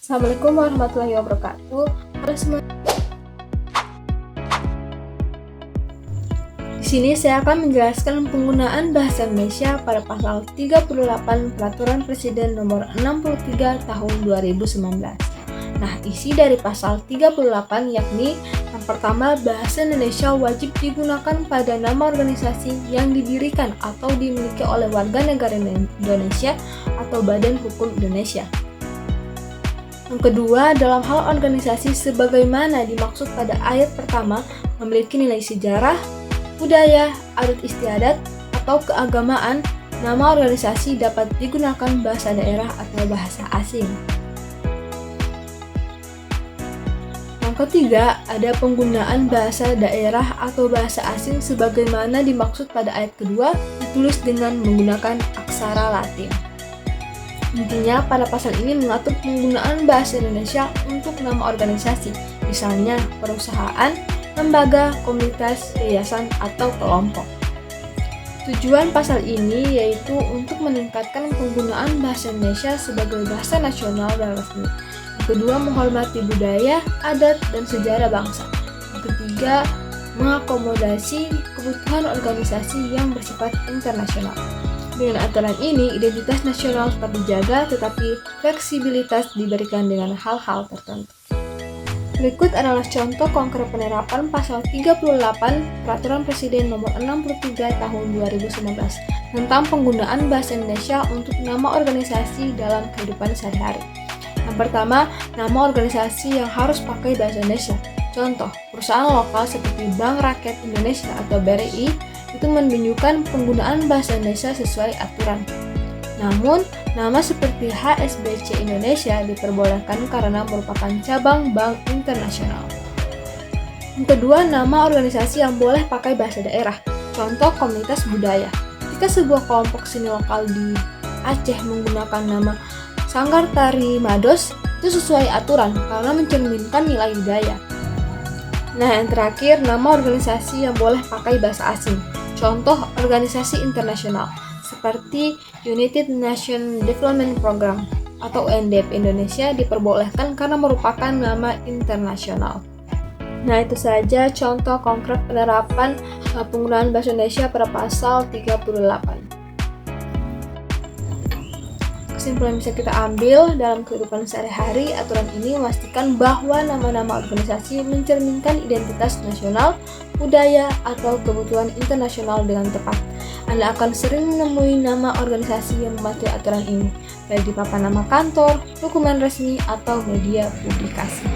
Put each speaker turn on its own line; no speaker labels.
Assalamualaikum warahmatullahi wabarakatuh. Halo semua. Di sini saya akan menjelaskan penggunaan bahasa Indonesia pada pasal 38 Peraturan Presiden Nomor 63 Tahun 2019. Nah, isi dari pasal 38 yakni yang pertama, bahasa Indonesia wajib digunakan pada nama organisasi yang didirikan atau dimiliki oleh warga negara Indonesia atau Badan Hukum Indonesia. Yang kedua, dalam hal organisasi sebagaimana dimaksud pada ayat pertama memiliki nilai sejarah, budaya, adat istiadat, atau keagamaan, nama organisasi dapat digunakan bahasa daerah atau bahasa asing. Yang ketiga, ada penggunaan bahasa daerah atau bahasa asing sebagaimana dimaksud pada ayat kedua ditulis dengan menggunakan aksara Latin. Intinya, pada pasal ini mengatur penggunaan bahasa Indonesia untuk nama organisasi, misalnya perusahaan, lembaga, komunitas, yayasan, atau kelompok. Tujuan pasal ini yaitu untuk meningkatkan penggunaan bahasa Indonesia sebagai bahasa nasional dan resmi. Yang kedua, menghormati budaya, adat, dan sejarah bangsa. Yang ketiga, mengakomodasi kebutuhan organisasi yang bersifat internasional. Dengan aturan ini, identitas nasional tetap dijaga, tetapi fleksibilitas diberikan dengan hal-hal tertentu. Berikut adalah contoh konkret penerapan pasal 38 Peraturan Presiden Nomor 63 Tahun 2019 tentang penggunaan bahasa Indonesia untuk nama organisasi dalam kehidupan sehari-hari. Yang pertama, nama organisasi yang harus pakai bahasa Indonesia. Contoh, perusahaan lokal seperti Bank Rakyat Indonesia atau BRI itu menunjukkan penggunaan bahasa Indonesia sesuai aturan. Namun, nama seperti HSBC Indonesia diperbolehkan karena merupakan cabang bank internasional. Yang kedua, nama organisasi yang boleh pakai bahasa daerah. Contoh, komunitas budaya. Jika sebuah kelompok seni lokal di Aceh menggunakan nama Sanggar Tari Mados, itu sesuai aturan karena mencerminkan nilai budaya. Nah, yang terakhir, nama organisasi yang boleh pakai bahasa asing. Contoh, organisasi internasional seperti United Nations Development Program atau UNDP Indonesia diperbolehkan karena merupakan nama internasional. Nah, itu saja contoh konkret penerapan penggunaan bahasa Indonesia pada pasal 38. Kesimpulan yang bisa kita ambil dalam kehidupan sehari-hari, aturan ini memastikan bahwa nama-nama organisasi mencerminkan identitas nasional, budaya, atau kebutuhan internasional dengan tepat. Anda akan sering menemui nama organisasi yang mematuhi aturan ini, baik di papan nama kantor, dokumen resmi, atau media publikasi.